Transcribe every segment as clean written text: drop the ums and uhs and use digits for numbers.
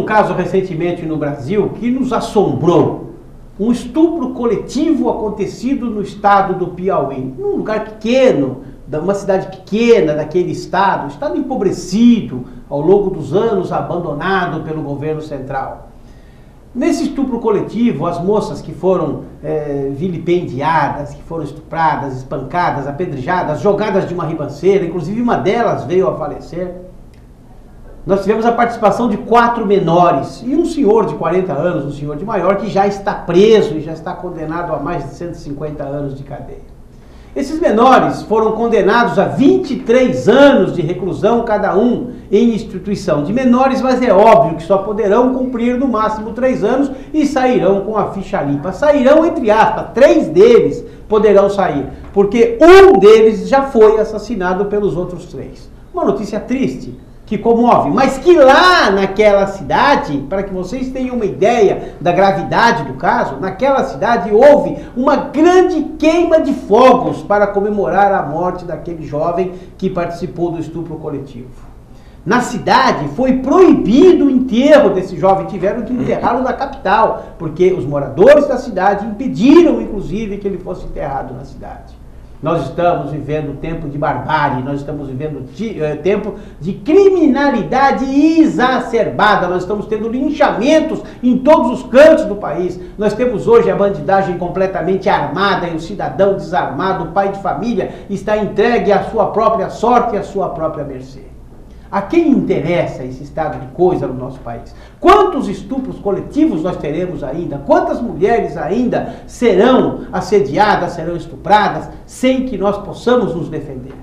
caso recentemente no Brasil que nos assombrou. Um estupro coletivo acontecido no estado do Piauí, num lugar pequeno, uma cidade pequena daquele estado empobrecido, ao longo dos anos abandonado pelo governo central. Nesse estupro coletivo, as moças que foram vilipendiadas, que foram estupradas, espancadas, apedrejadas, jogadas de uma ribanceira, inclusive uma delas veio a falecer. Nós tivemos a participação de 4 menores e um senhor de 40 anos, um senhor de maior, que já está preso e já está condenado a mais de 150 anos de cadeia. Esses menores foram condenados a 23 anos de reclusão cada um em instituição de menores, mas é óbvio que só poderão cumprir no máximo 3 anos e sairão com a ficha limpa. Sairão, entre aspas, 3 deles poderão sair, porque um deles já foi assassinado pelos outros 3. Uma notícia triste, que comove, mas que lá naquela cidade, para que vocês tenham uma ideia da gravidade do caso, naquela cidade houve uma grande queima de fogos para comemorar a morte daquele jovem que participou do estupro coletivo. Na cidade foi proibido o enterro desse jovem, tiveram que enterrá-lo na capital, porque os moradores da cidade impediram, inclusive, que ele fosse enterrado na cidade. Nós estamos vivendo um tempo de barbárie, nós estamos vivendo tempo de criminalidade exacerbada, nós estamos tendo linchamentos em todos os cantos do país. Nós temos hoje a bandidagem completamente armada e o cidadão desarmado, o pai de família, está entregue à sua própria sorte e à sua própria mercê. A quem interessa esse estado de coisa no nosso país? Quantos estupros coletivos nós teremos ainda? Quantas mulheres ainda serão assediadas, serão estupradas, sem que nós possamos nos defender?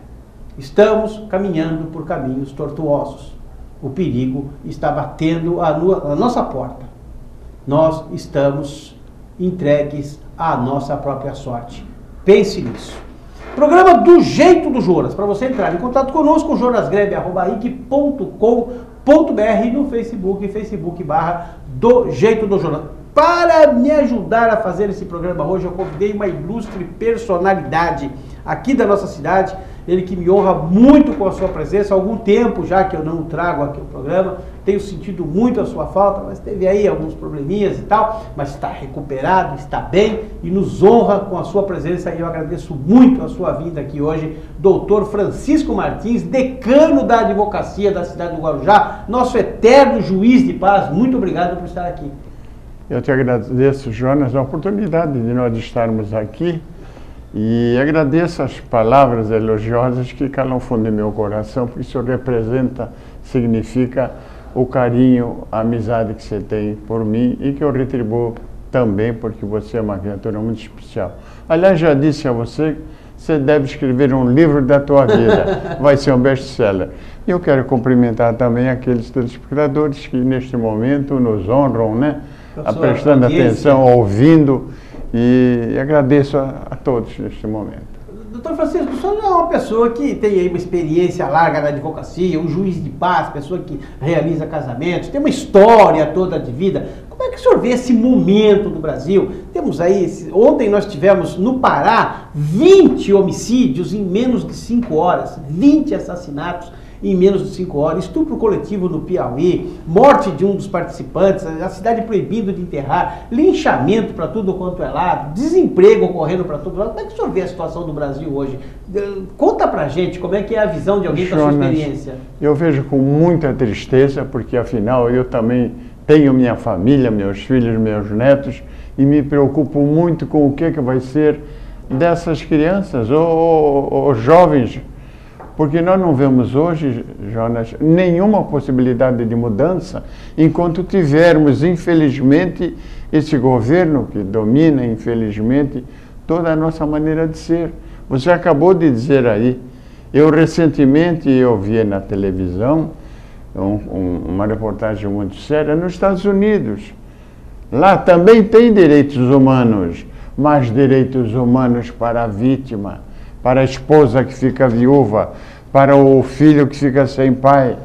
Estamos caminhando por caminhos tortuosos. O perigo está batendo à nossa porta. Nós estamos entregues à nossa própria sorte. Pense nisso. Programa Do Jeito do Jonas. Para você entrar em contato conosco, jonasgreve@ic.com.br, no Facebook.com/Do Jeito do Jonas. Para me ajudar a fazer esse programa hoje, eu convidei uma ilustre personalidade aqui da nossa cidade, ele que me honra muito com a sua presença, há algum tempo já que eu não trago aqui o programa, tenho sentido muito a sua falta, mas teve aí alguns probleminhas e tal, mas está recuperado, está bem e nos honra com a sua presença e eu agradeço muito a sua vinda aqui hoje, doutor Francisco Martins, decano da advocacia da cidade do Guarujá, nosso eterno juiz de paz, muito obrigado por estar aqui. Eu te agradeço, Jonas, a oportunidade de nós estarmos aqui e agradeço as palavras elogiosas que calam fundo em meu coração, porque isso representa, significa o carinho, a amizade que você tem por mim e que eu retribuo também, porque você é uma criatura muito especial. Aliás, já disse a você, você deve escrever um livro da tua vida, vai ser um best-seller. E eu quero cumprimentar também aqueles telespectadores que neste momento nos honram, né? Prestando atenção, ouvindo, e agradeço a todos neste momento. Doutor Francisco, o senhor é uma pessoa que tem aí uma experiência larga na advocacia, um juiz de paz, pessoa que realiza casamentos, tem uma história toda de vida. Como é que o senhor vê esse momento do Brasil? Temos aí, ontem nós tivemos no Pará 20 homicídios em menos de 5 horas, 20 assassinatos em menos de 5 horas, estupro coletivo no Piauí, morte de um dos participantes, a cidade proibindo de enterrar, linchamento para tudo quanto é lado, desemprego ocorrendo para todo lado. Como é que o senhor vê a situação do Brasil hoje? Conta pra gente como é que é a visão de alguém com a sua experiência. Eu vejo com muita tristeza, porque afinal eu também tenho minha família, meus filhos, meus netos, e me preocupo muito com o que vai ser dessas crianças ou jovens. Porque nós não vemos hoje, Jonas, nenhuma possibilidade de mudança enquanto tivermos, infelizmente, esse governo que domina, infelizmente, toda a nossa maneira de ser. Você acabou de dizer aí, eu recentemente vi na televisão uma reportagem muito séria nos Estados Unidos. Lá também tem direitos humanos, mas direitos humanos para a vítima, para a esposa que fica viúva, para o filho que fica sem pai.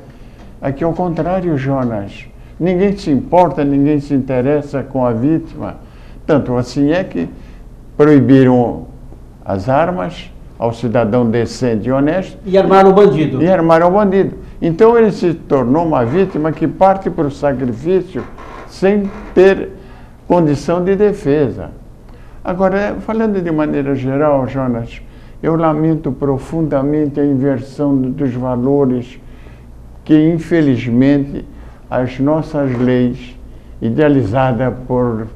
Aqui é o contrário, Jonas. Ninguém se importa, ninguém se interessa com a vítima. Tanto assim é que proibiram as armas ao cidadão decente e honesto. E armaram o bandido. E armaram o bandido. Então ele se tornou uma vítima que parte para o sacrifício sem ter condição de defesa. Agora, falando de maneira geral, Jonas, eu lamento profundamente a inversão dos valores que, infelizmente, as nossas leis, idealizadas por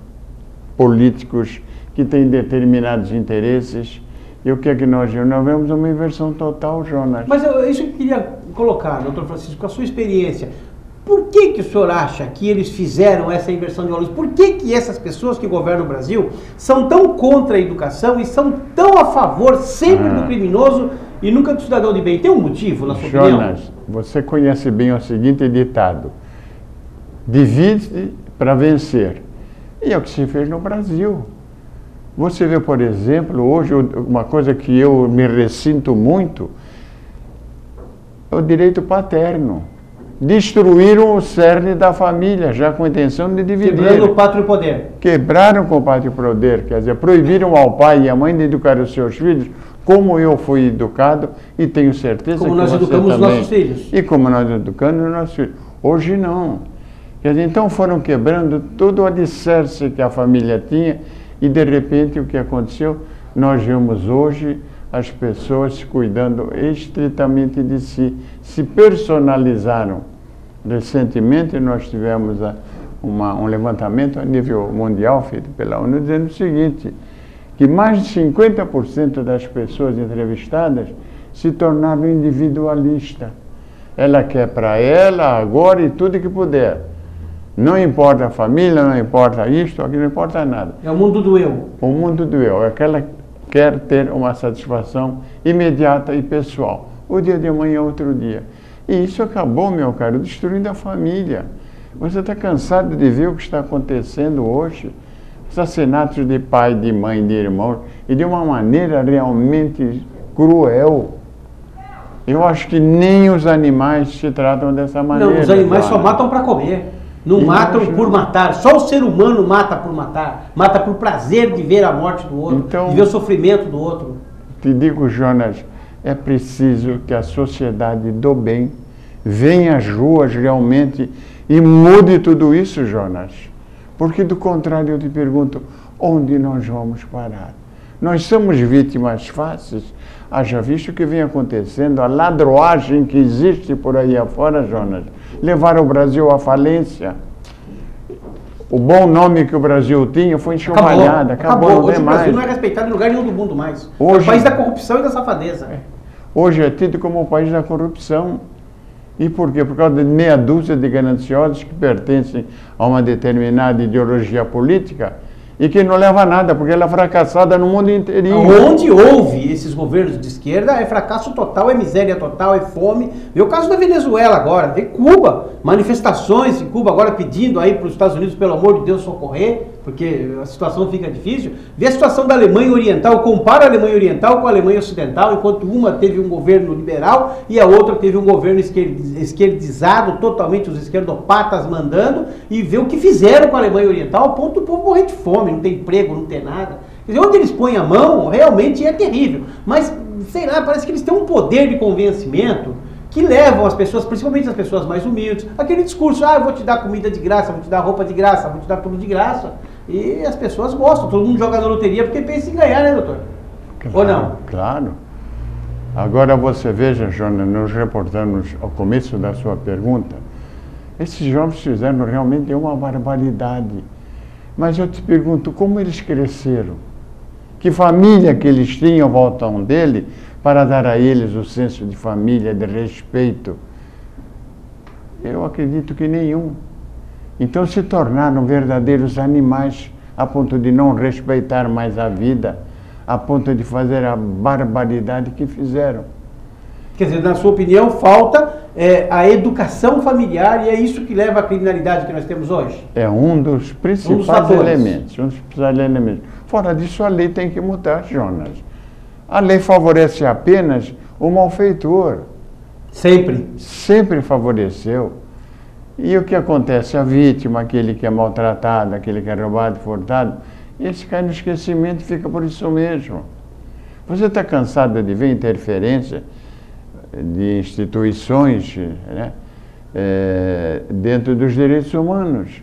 políticos que têm determinados interesses, e o que é que nós vemos? Uma inversão total, Jonas. Mas isso que eu queria colocar, doutor Francisco, com a sua experiência, por que o senhor acha que eles fizeram essa inversão de valores? Por que essas pessoas que governam o Brasil são tão contra a educação e são tão a favor sempre do criminoso e nunca do cidadão de bem? Tem um motivo, na sua opinião? Jonas, você conhece bem o seguinte ditado: divide para vencer. E é o que se fez no Brasil. Você vê, por exemplo, hoje, uma coisa que eu me ressinto muito, é o direito paterno. Destruíram o cerne da família, já com a intenção de dividir. Quebrando o pátrio poder. Quebraram com o pátrio poder, quer dizer, proibiram ao pai e à mãe de educar os seus filhos, como eu fui educado, e tenho certeza como que nós você educamos também. Nossos filhos. E como nós educamos os nossos filhos. Hoje não. Quer dizer, então foram quebrando todo o alicerce que a família tinha, e de repente o que aconteceu? Nós vemos hoje as pessoas se cuidando estritamente de si, se personalizaram. Recentemente nós tivemos um levantamento a nível mundial feito pela ONU dizendo o seguinte, que mais de 50% das pessoas entrevistadas se tornaram individualistas. Ela quer para ela, agora e tudo que puder. Não importa a família, não importa isto, aquilo, não importa nada. É o mundo do eu. O mundo do eu. É que ela quer ter uma satisfação imediata e pessoal. O dia de amanhã é outro dia. E isso acabou, meu caro, destruindo a família. Você está cansado de ver o que está acontecendo hoje? Assassinatos de pai, de mãe, de irmão, e de uma maneira realmente cruel. Eu acho que nem os animais se tratam dessa maneira. Não, os animais só matam para comer. Não matam por matar. Só o ser humano mata por matar. Mata por prazer de ver a morte do outro, então, de ver o sofrimento do outro. Te digo, Jonas, é preciso que a sociedade do bem venha às ruas realmente e mude tudo isso, Jonas. Porque do contrário eu te pergunto, onde nós vamos parar? Nós somos vítimas fáceis. Haja visto o que vem acontecendo, a ladroagem que existe por aí afora, Jonas, levar o Brasil à falência. O bom nome que o Brasil tinha foi enxovalhado, acabou, Hoje o Brasil mais. não é respeitado em lugar nenhum do mundo mais. Hoje, é o país da corrupção e da safadeza. Hoje é tido como o país da corrupção. E por quê? Por causa de meia dúzia de gananciosos que pertencem a uma determinada ideologia política e que não leva a nada, porque ela é fracassada no mundo inteirinho. Onde houve esses governos de esquerda, é fracasso total, é miséria total, é fome. Vê o caso da Venezuela agora, vê Cuba, manifestações em Cuba agora pedindo aí para os Estados Unidos, pelo amor de Deus, socorrer, porque a situação fica difícil. Vê a situação da Alemanha Oriental, compara a Alemanha Oriental com a Alemanha Ocidental, enquanto uma teve um governo liberal e a outra teve um governo esquerdizado, totalmente os esquerdopatas mandando, e vê o que fizeram com a Alemanha Oriental, ao ponto do povo morrer de fome, não tem emprego, não tem nada. Quer dizer, onde eles põem a mão, realmente é terrível. Mas, sei lá, parece que eles têm um poder de convencimento que levam as pessoas, principalmente as pessoas mais humildes, aquele discurso, eu vou te dar comida de graça, vou te dar roupa de graça, vou te dar tudo de graça. E as pessoas gostam, todo mundo joga na loteria porque pensa em ganhar, né, doutor? Claro, ou não? Claro. Agora você veja, Jonas, nos reportamos ao começo da sua pergunta, esses jovens fizeram realmente uma barbaridade. Mas eu te pergunto, como eles cresceram? Que família que eles tinham voltam dele para dar a eles o senso de família, de respeito? Eu acredito que nenhum. Então se tornaram verdadeiros animais a ponto de não respeitar mais a vida, a ponto de fazer a barbaridade que fizeram. Quer dizer, na sua opinião, falta a educação familiar e é isso que leva à criminalidade que nós temos hoje? É um dos principais elementos. Um dos principais elementos. Fora disso, a lei tem que mudar, Jonas. A lei favorece apenas o malfeitor. Sempre? Sempre favoreceu. E o que acontece? A vítima, aquele que é maltratado, aquele que é roubado, furtado, esse cai no esquecimento e fica por isso mesmo. Você está cansado de ver interferência de instituições, né, dentro dos direitos humanos.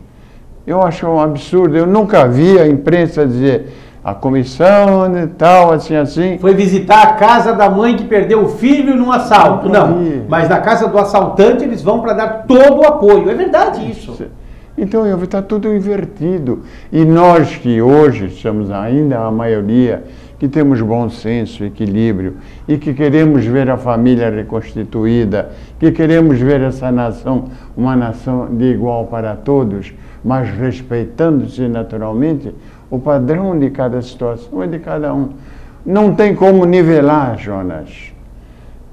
Eu acho um absurdo. Eu nunca vi a imprensa dizer a comissão e tal, assim. Foi visitar a casa da mãe que perdeu o filho num assalto. Não, mas na casa do assaltante eles vão para dar todo o apoio. É verdade isso. Então, está tudo invertido. E nós que hoje somos ainda a maioria, que temos bom senso, equilíbrio, e que queremos ver a família reconstituída, que queremos ver essa nação, uma nação de igual para todos, mas respeitando-se naturalmente, o padrão de cada situação é de cada um. Não tem como nivelar, Jonas.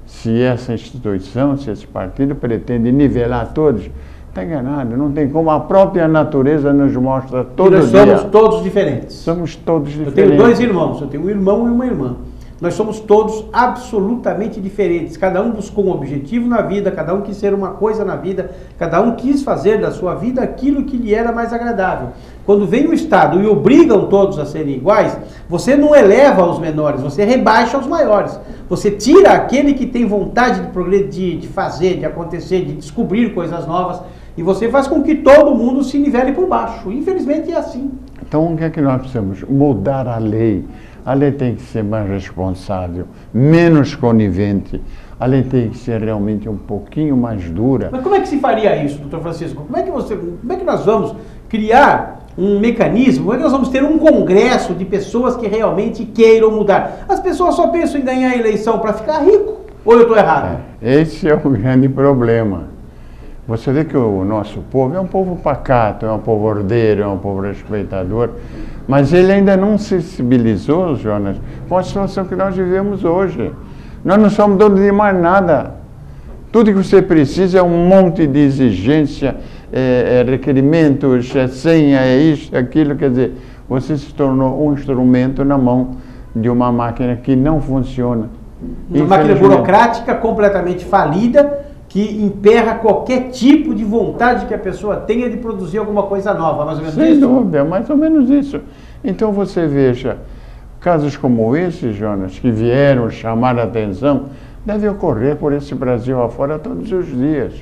Se essa instituição, se esse partido pretende nivelar todos, está enganado, não tem como. A própria natureza nos mostra todo dia. Nós somos todos diferentes. Somos todos diferentes. Eu tenho 2 irmãos, eu tenho um irmão e uma irmã. Nós somos todos absolutamente diferentes. Cada um buscou um objetivo na vida, cada um quis ser uma coisa na vida, cada um quis fazer da sua vida aquilo que lhe era mais agradável. Quando vem o Estado e obrigam todos a serem iguais, você não eleva os menores, você rebaixa os maiores. Você tira aquele que tem vontade de progredir, de fazer, de acontecer, de descobrir coisas novas, e você faz com que todo mundo se nivele por baixo. Infelizmente é assim. Então o que é que nós precisamos? Mudar a lei. A lei tem que ser mais responsável, menos conivente. A lei tem que ser realmente um pouquinho mais dura. Mas como é que se faria isso, doutor Francisco? Como é que nós vamos criar um mecanismo? Como é que nós vamos ter um congresso de pessoas que realmente queiram mudar? As pessoas só pensam em ganhar a eleição para ficar rico. Ou eu estou errado? Esse é o grande problema. Você vê que o nosso povo é um povo pacato, é um povo ordeiro, é um povo respeitador, mas ele ainda não sensibilizou, Jonas, com a situação que nós vivemos hoje. Nós não somos donos de mais nada. Tudo que você precisa é um monte de exigência, requerimentos, senha, é isso, é aquilo. Quer dizer, você se tornou um instrumento na mão de uma máquina que não funciona. Uma máquina burocrática completamente falida, que emperra qualquer tipo de vontade que a pessoa tenha de produzir alguma coisa nova, mais ou menos isso? Sem dúvida, é mais ou menos isso. Então você veja, casos como esse, Jonas, que vieram chamar a atenção, deve ocorrer por esse Brasil afora todos os dias.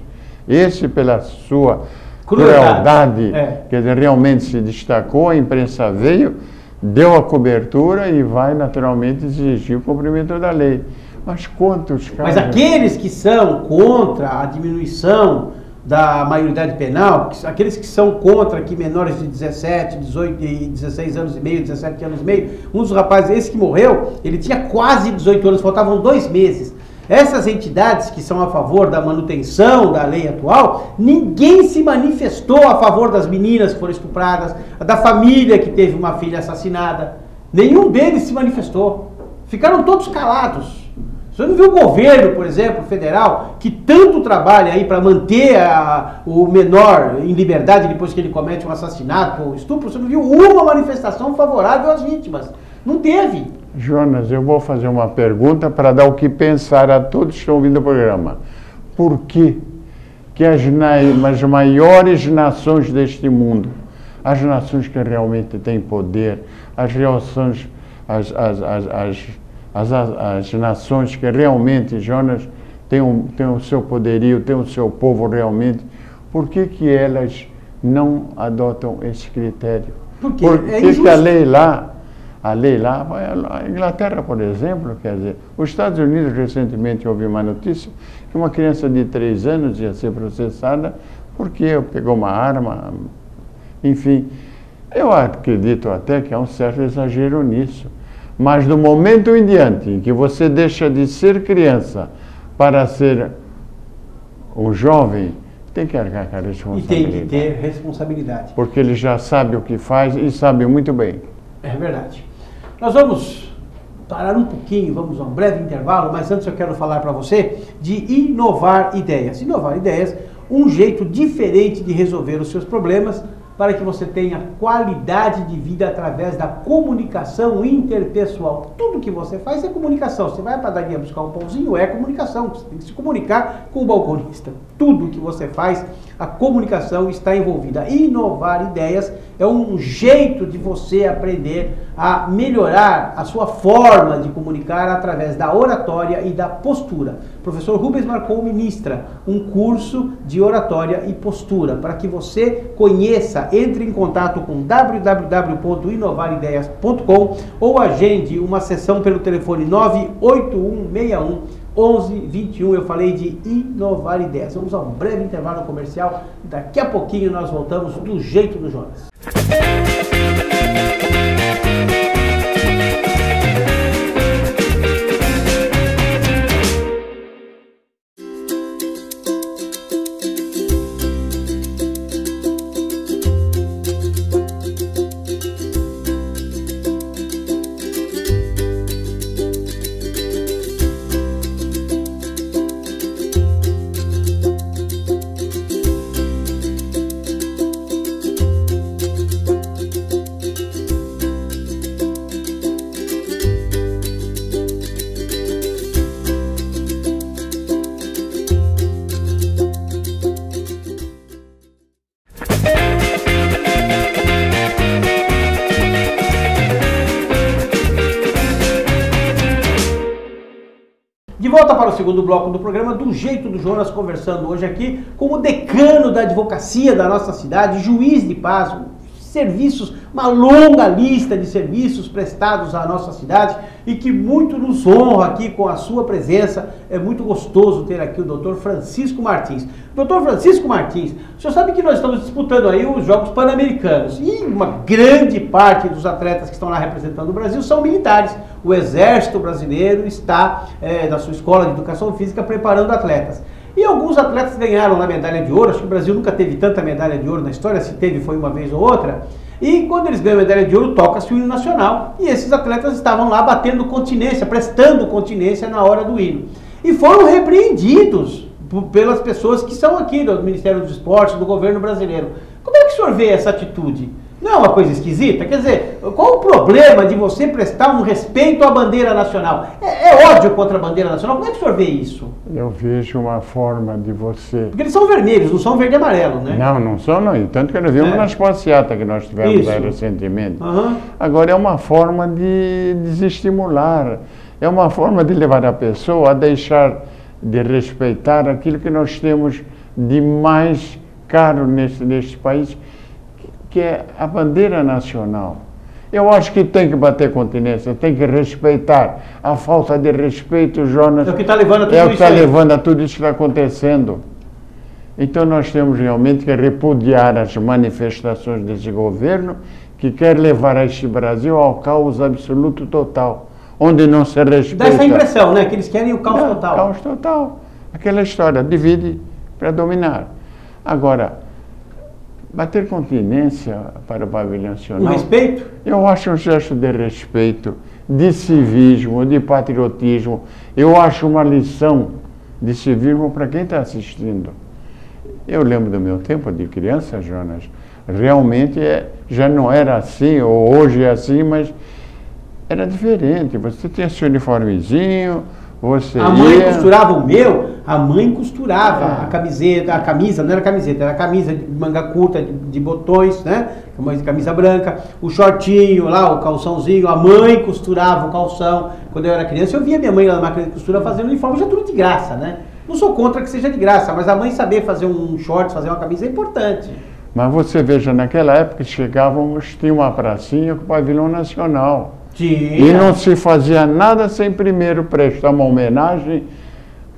Esse, pela sua crueldade, quer dizer, realmente se destacou, a imprensa veio, deu a cobertura e vai naturalmente exigir o cumprimento da lei. Mas quantos casos... Mas aqueles que são contra a diminuição da maioridade penal, aqueles que são contra que menores de 17, 18 e 16 anos e meio, 17 anos e meio, um dos rapazes, esse que morreu, ele tinha quase 18 anos, faltavam 2 meses. Essas entidades que são a favor da manutenção da lei atual, ninguém se manifestou a favor das meninas que foram estupradas, da família que teve uma filha assassinada. Nenhum deles se manifestou. Ficaram todos calados. Você não viu o governo, por exemplo, federal, que tanto trabalha aí para manter o menor em liberdade depois que ele comete um assassinato ou estupro? Você não viu uma manifestação favorável às vítimas? Não teve. Jonas, eu vou fazer uma pergunta para dar o que pensar a todos que estão ouvindo o programa. Por que as maiores nações deste mundo, as nações que realmente têm poder, as nações que realmente, Jonas, têm o seu poderio, têm o seu povo realmente, por que elas não adotam esse critério? Por que a lei lá, a Inglaterra, por exemplo, quer dizer, os Estados Unidos, recentemente houve uma notícia que uma criança de 3 anos ia ser processada porque pegou uma arma, enfim. Eu acredito até que há um certo exagero nisso. Mas do momento em diante em que você deixa de ser criança para ser um jovem, tem que arcar com a responsabilidade. E tem que ter responsabilidade. Porque ele já sabe o que faz e sabe muito bem. É verdade. Nós vamos parar um pouquinho, vamos a um breve intervalo, mas antes eu quero falar para você de inovar ideias. Inovar ideias, um jeito diferente de resolver os seus problemas para que você tenha qualidade de vida através da comunicação interpessoal. Tudo que você faz é comunicação. Você vai à padaria buscar um pãozinho, é comunicação. Você tem que se comunicar com o balconista. Tudo que você faz, a comunicação está envolvida. Inovar ideias é um jeito de você aprender a melhorar a sua forma de comunicar através da oratória e da postura. O professor Rubens Marcon ministra um curso de oratória e postura para que você conheça, entre em contato com www.inovarideias.com ou agende uma sessão pelo telefone 98161 1121. Eu falei de inovar ideias. Vamos a um breve intervalo comercial. Daqui a pouquinho nós voltamos do jeito do Jonas. De volta para o segundo bloco do programa, do jeito do Jonas, conversando hoje aqui com o decano da advocacia da nossa cidade, juiz de paz, serviços, uma longa lista de serviços prestados à nossa cidade e que muito nos honra aqui com a sua presença. É muito gostoso ter aqui o Dr. Francisco Martins. Dr. Francisco Martins, o senhor sabe que nós estamos disputando aí os Jogos Pan-Americanos e uma grande parte dos atletas que estão lá representando o Brasil são militares. O Exército Brasileiro está, na sua escola de educação física, preparando atletas. E alguns atletas ganharam a medalha de ouro. Acho que o Brasil nunca teve tanta medalha de ouro na história, se teve foi uma vez ou outra. E quando eles ganham a medalha de ouro, toca-se o hino nacional. E esses atletas estavam lá batendo continência, prestando continência na hora do hino. E foram repreendidos pelas pessoas que são aqui do Ministério dos Esportes, do governo brasileiro. Como é que o senhor vê essa atitude? Não é uma coisa esquisita? Quer dizer, qual o problema de você prestar um respeito à bandeira nacional? É ódio contra a bandeira nacional? Como é que o senhor vê isso? Eu vejo uma forma de você... Porque eles são vermelhos, não são verde e amarelo, né? Não são não. Tanto que nós vimos nas passeatas que nós tivemos aí recentemente. Agora é uma forma de desestimular. É uma forma de levar a pessoa a deixar de respeitar aquilo que nós temos de mais caro neste país, que é a bandeira nacional. Eu acho que tem que bater continência, tem que respeitar. A falta de respeito, Jonas, é o que está levando a tudo isso. É o que está levando a tudo isso que está acontecendo. Então nós temos realmente que repudiar as manifestações desse governo que quer levar este Brasil ao caos absoluto total, onde não se respeita. Dá essa impressão, né? Que eles querem o caos total. Caos total. Aquela história, divide para dominar. Agora, bater continência para o pavilhão nacional... O respeito? Eu acho um gesto de respeito, de civismo, de patriotismo. Eu acho uma lição de civismo para quem está assistindo. Eu lembro do meu tempo de criança, Jonas, realmente já não era assim, ou hoje é assim, mas era diferente. Você tinha seu uniformezinho... A mãe costurava o meu, a mãe costurava a camiseta, a camisa, não era camiseta, era camisa de manga curta, de botões, né? Camisa branca, o shortinho lá, o calçãozinho, a mãe costurava o calção. Quando eu era criança, eu via minha mãe lá na máquina de costura fazendo uniforme, já tudo de graça, né? Não sou contra que seja de graça, mas a mãe saber fazer um short, fazer uma camisa é importante. Mas você veja, naquela época chegávamos, tinha uma pracinha com o pavilhão nacional. E não se fazia nada sem primeiro prestar uma homenagem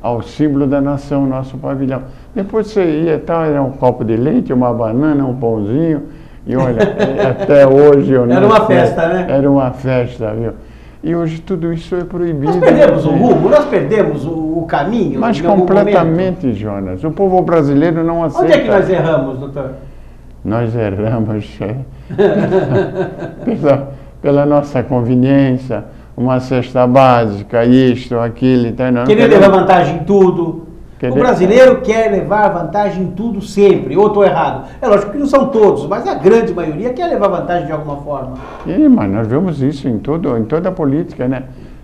ao símbolo da nação, nosso pavilhão. Depois você ia, era um copo de leite, uma banana, um pãozinho, e olha, até hoje... Era uma festa, né? Era uma festa, viu? E hoje tudo isso é proibido. Nós perdemos o rumo, nós perdemos o caminho. Mas completamente, Jonas. O povo brasileiro não aceita. Onde é que nós erramos, doutor? Nós erramos pela nossa conveniência, uma cesta básica, isto, aquilo, então... Querer levar vantagem em tudo, O brasileiro quer levar vantagem em tudo sempre, ou estou errado? É lógico que não são todos, mas a grande maioria quer levar vantagem de alguma forma. Mas nós vemos isso em toda a política, né?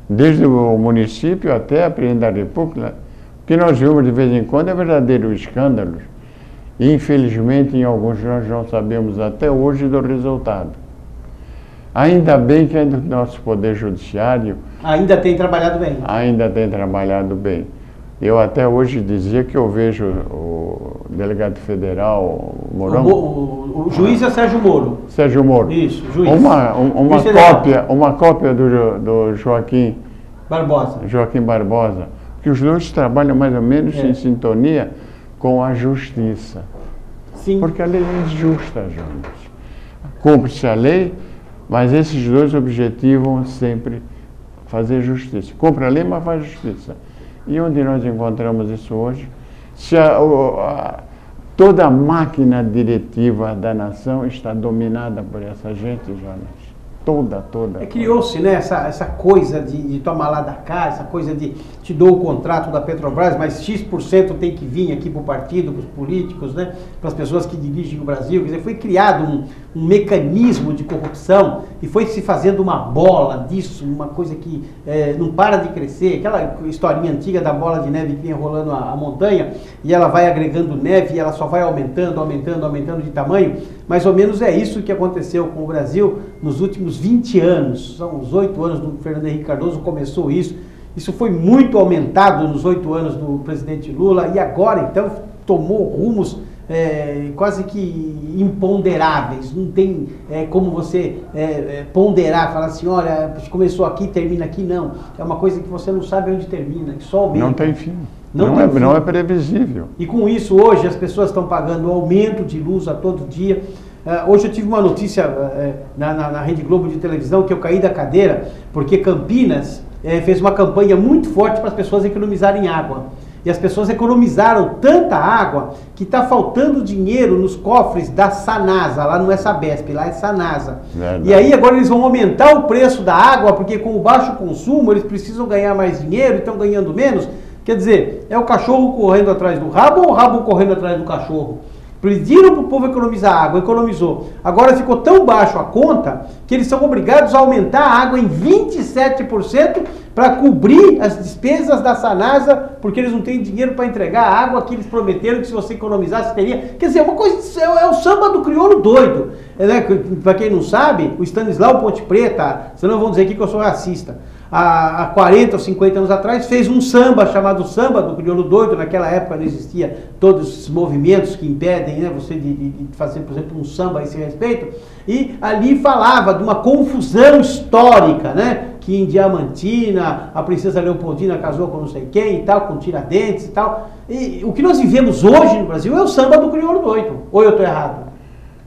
Desde o município até a presidente da República. O que nós vemos de vez em quando é verdadeiro escândalo. E, infelizmente, em alguns nós não sabemos até hoje do resultado. Ainda bem que o nosso Poder Judiciário... Ainda tem trabalhado bem. Ainda tem trabalhado bem. Eu até hoje dizia que eu vejo o delegado federal, Mourão... O juiz é Sérgio Moro. Sérgio Moro. Isso, juiz. Uma cópia do Joaquim Barbosa. Que os dois trabalham mais ou menos em sintonia com a justiça. Sim. Porque a lei é injusta, Jonas. Cumpre-se a lei, mas esses dois objetivam sempre fazer justiça. Cumpre a lei, mas faz justiça. E onde nós encontramos isso hoje? Se toda a máquina diretiva da nação está dominada por essa gente, Jonas. Toda. Criou-se, né, essa coisa de tomar lá da cá, essa coisa de te dou o contrato da Petrobras, mas X% tem que vir aqui para o partido, para os políticos, né, para as pessoas que dirigem o Brasil. Quer dizer, foi criado um mecanismo de corrupção e foi se fazendo uma bola disso, uma coisa que não para de crescer. Aquela historinha antiga da bola de neve que vinha rolando a montanha e ela vai agregando neve e ela só vai aumentando de tamanho. Mais ou menos é isso que aconteceu com o Brasil nos últimos 20 anos. São os 8 anos do Fernando Henrique Cardoso começou isso. Isso foi muito aumentado nos 8 anos do presidente Lula e agora, então, tomou rumos quase que imponderáveis. Não tem como você ponderar, falar assim, olha, começou aqui, termina aqui. Não, é uma coisa que você não sabe onde termina, que só aumenta. Não tem fim. Não é previsível. E com isso, hoje, as pessoas estão pagando aumento de luz a todo dia. Hoje eu tive uma notícia na Rede Globo de televisão que eu caí da cadeira, porque Campinas fez uma campanha muito forte para as pessoas economizarem água. E as pessoas economizaram tanta água que está faltando dinheiro nos cofres da Sanasa, lá não é Sabesp, lá é Sanasa. Verdade. E aí agora eles vão aumentar o preço da água, porque com o baixo consumo eles precisam ganhar mais dinheiro e estão ganhando menos. Quer dizer, é o cachorro correndo atrás do rabo ou o rabo correndo atrás do cachorro? Pediram para o povo economizar água, economizou. Agora ficou tão baixo a conta que eles são obrigados a aumentar a água em 27% para cobrir as despesas da Sanasa, porque eles não têm dinheiro para entregar a água que eles prometeram que se você economizasse teria. Quer dizer, uma coisa, é o samba do crioulo doido. Né? Para quem não sabe, o Stanislau Ponte Preta, senão vão dizer aqui que eu sou racista, há 40 ou 50 anos atrás, fez um samba chamado Samba do Crioulo Doido. Naquela época não existia todos esses movimentos que impedem, né, você de fazer, por exemplo, um samba a esse respeito. E ali falava de uma confusão histórica, né, que em Diamantina a princesa Leopoldina casou com não sei quem e tal, com Tiradentes e tal. E o que nós vivemos hoje no Brasil é o samba do Crioulo Doido. Ou eu estou errado?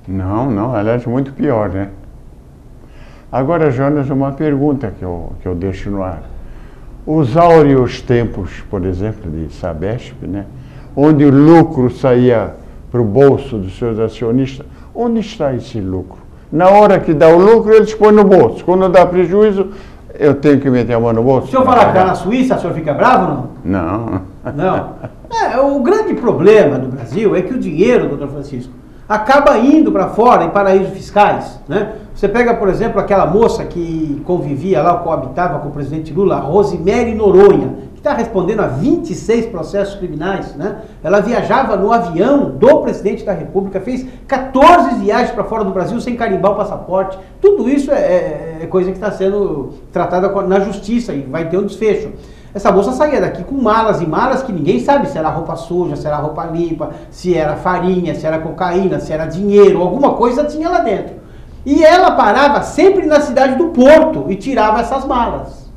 Não, aliás, muito pior, né? Agora, Jonas, uma pergunta que eu deixo no ar. Os áureos tempos, por exemplo, de Sabesp, né, onde o lucro saía para o bolso dos seus acionistas, onde está esse lucro? Na hora que dá o lucro, eles põem no bolso. Quando dá prejuízo, eu tenho que meter a mão no bolso. Se eu falar que está na Suíça, o senhor fica bravo, não? Não. O grande problema do Brasil é que o dinheiro, doutor Francisco, acaba indo para fora em paraísos fiscais, né? Você pega, por exemplo, aquela moça que convivia lá, coabitava com o presidente Lula, Rosemary Noronha, que está respondendo a 26 processos criminais, né? Ela viajava no avião do presidente da República, fez 14 viagens para fora do Brasil sem carimbar o passaporte. Tudo isso é coisa que está sendo tratada na justiça e vai ter um desfecho. Essa moça saía daqui com malas e malas que ninguém sabe se era roupa suja, se era roupa limpa, se era farinha, se era cocaína, se era dinheiro, alguma coisa tinha lá dentro. E ela parava sempre na cidade do Porto e tirava essas malas.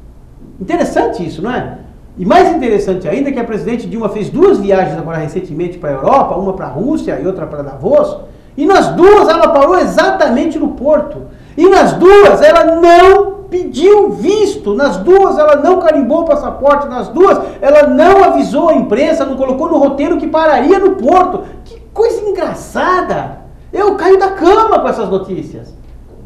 Interessante isso, não é? E mais interessante ainda é que a presidente Dilma fez 2 viagens agora recentemente para a Europa, uma para a Rússia e outra para Davos, e nas 2 ela parou exatamente no Porto. E nas 2 ela não pediu visto, nas 2 ela não carimbou o passaporte, nas 2 ela não avisou a imprensa, não colocou no roteiro que pararia no Porto. Que coisa engraçada! Eu caio da cama com essas notícias.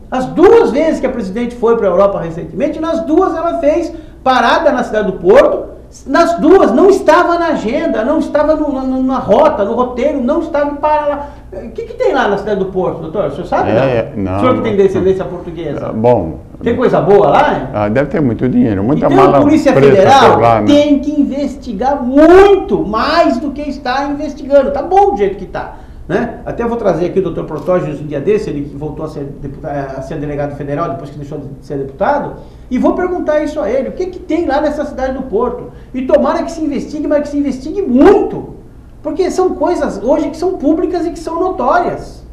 As 2 vezes que a presidente foi para a Europa recentemente, nas 2 ela fez parada na cidade do Porto, Nas duas, não estava na agenda, não estava na rota, no roteiro, não estava para lá. O que tem lá na cidade do Porto, doutor? O senhor sabe? Não, o senhor que tem descendência portuguesa. Bom. Tem coisa boa lá? Deve ter muito dinheiro, muita então, mala a Polícia preta Federal por lá, né? tem que investigar muito mais do que está investigando. Tá bom do jeito que está. Né? Até vou trazer aqui o doutor Protógenes um dia desse, ele que voltou a ser delegado federal depois que deixou de ser deputado, e vou perguntar isso a ele, o que tem lá nessa cidade do Porto? E tomara que se investigue, mas que se investigue muito, porque são coisas hoje que são públicas e que são notórias,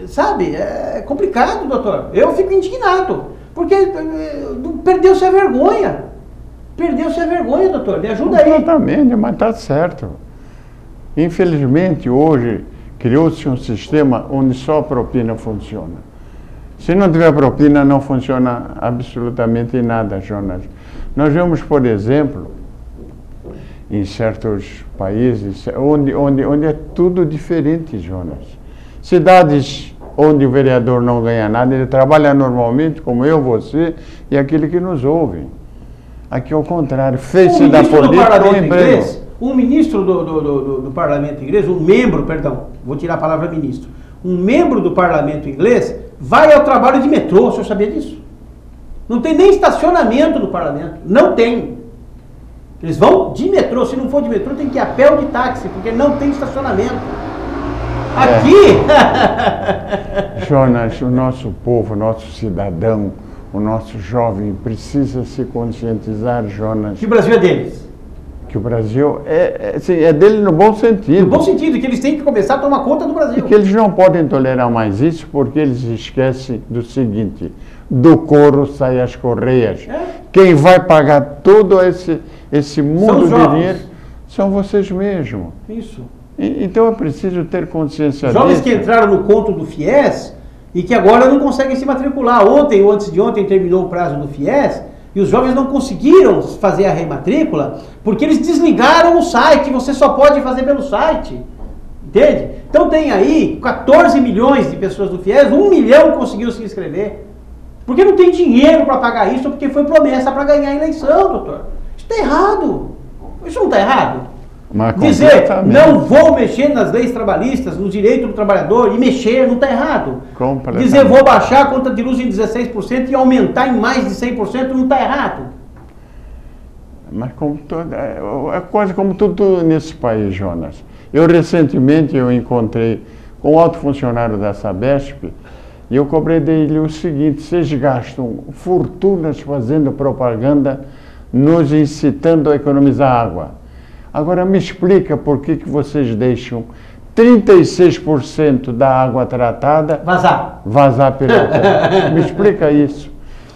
sabe? É complicado, doutor, eu fico indignado, porque perdeu-se a vergonha, doutor, me ajuda aí. Exatamente, mas está certo. Infelizmente hoje criou-se um sistema onde só a propina funciona. Se não tiver propina, não funciona absolutamente nada, Jonas. Nós vemos, por exemplo, em certos países, onde é tudo diferente, Jonas. Cidades onde o vereador não ganha nada, ele trabalha normalmente, como eu, você e aquele que nos ouve. Aqui, ao contrário, fez-se da política um emprego. Um ministro do parlamento inglês, um membro, perdão, vou tirar a palavra ministro, um membro do parlamento inglês vai ao trabalho de metrô, o senhor sabia disso? Não tem nem estacionamento no parlamento, não tem. Eles vão de metrô, se não for de metrô tem que ir a pé ou de táxi, porque não tem estacionamento. Aqui... Jonas, o nosso povo, o nosso cidadão, o nosso jovem precisa se conscientizar, Jonas. Que o Brasil é deles. Que o Brasil é dele no bom sentido. No bom sentido, que eles têm que começar a tomar conta do Brasil. E que eles não podem tolerar mais isso, porque eles esquecem do seguinte: do couro saem as correias. Quem vai pagar todo esse mundo de dinheiro são vocês mesmos. Isso. Então é preciso ter consciência disso. Jovens que entraram no conto do FIES e que agora não conseguem se matricular. Ontem ou antes de ontem terminou o prazo do FIES. E os jovens não conseguiram fazer a rematrícula porque eles desligaram o site, você só pode fazer pelo site, entende? Então tem aí 14 milhões de pessoas do FIES, 1 milhão conseguiu se inscrever, porque não tem dinheiro para pagar isso, porque foi promessa para ganhar a eleição, doutor. Isso está errado, isso não está errado? Dizer, não vou mexer nas leis trabalhistas, no direito do trabalhador, e mexer, não está errado. Dizer, vou baixar a conta de luz em 16% e aumentar em mais de 100%, não está errado. Mas é quase como tudo nesse país, Jonas. Recentemente eu encontrei com um alto funcionário da Sabesp e eu cobrei dele o seguinte: vocês gastam fortunas fazendo propaganda, nos incitando a economizar água. Agora me explica por que vocês deixam 36% da água tratada vazar pela terra. Me explica isso.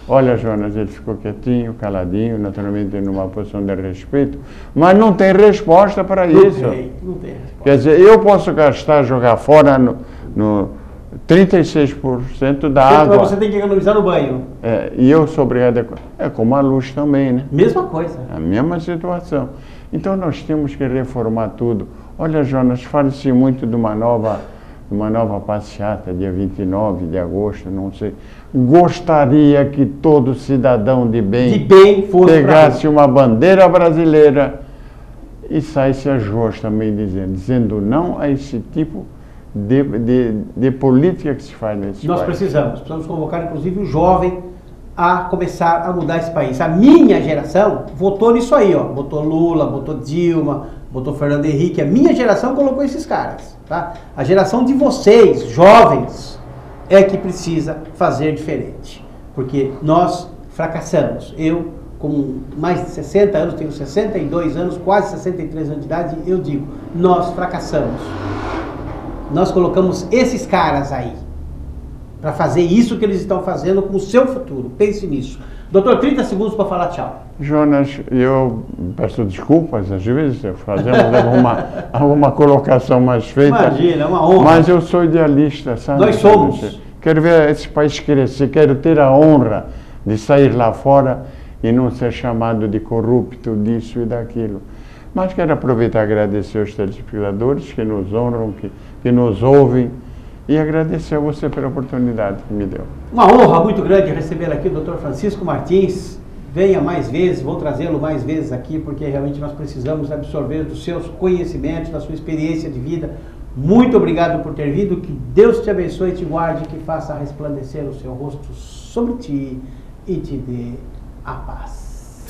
Olha, Jonas, ele ficou quietinho, caladinho, naturalmente numa posição de respeito, mas não tem resposta para isso. Não tem. Quer dizer, eu posso gastar, jogar fora no 36% da água. Você tem que economizar no banho. E eu sou obrigado a... É como a luz também, né? Mesma coisa. A mesma situação. Então nós temos que reformar tudo. Olha, Jonas, fala-se muito de uma nova passeata, dia 29 de agosto, não sei. Gostaria que todo cidadão de bem pegasse uma bandeira brasileira e saísse às ruas também dizendo não a esse tipo de política que se faz nesse país. Nós precisamos convocar inclusive o jovem a começar a mudar esse país. A minha geração votou nisso aí, ó. Votou Lula, votou Dilma, votou Fernando Henrique. A minha geração colocou esses caras, tá? A geração de vocês, jovens, é que precisa fazer diferente. Porque nós fracassamos. Eu, com mais de 60 anos, tenho 62 anos, quase 63 anos de idade, eu digo, nós fracassamos. Nós colocamos esses caras aí para fazer isso que eles estão fazendo com o seu futuro. Pense nisso. Doutor, 30 segundos para falar tchau. Jonas, eu peço desculpas, às vezes fazemos alguma colocação mais feita. Imagina, é uma honra. Mas eu sou idealista, sabe? Nós somos. Quero ver esse país crescer, quero ter a honra de sair lá fora e não ser chamado de corrupto, disso e daquilo. Mas quero aproveitar e agradecer aos telespectadores que nos honram, que nos ouvem, e agradecer a você pela oportunidade que me deu. Uma honra muito grande receber aqui o Dr. Francisco Martins, venha mais vezes, vou trazê-lo mais vezes aqui, porque realmente nós precisamos absorver dos seus conhecimentos, da sua experiência de vida. Muito obrigado por ter vindo, que Deus te abençoe e te guarde, que faça resplandecer o seu rosto sobre ti e te dê a paz.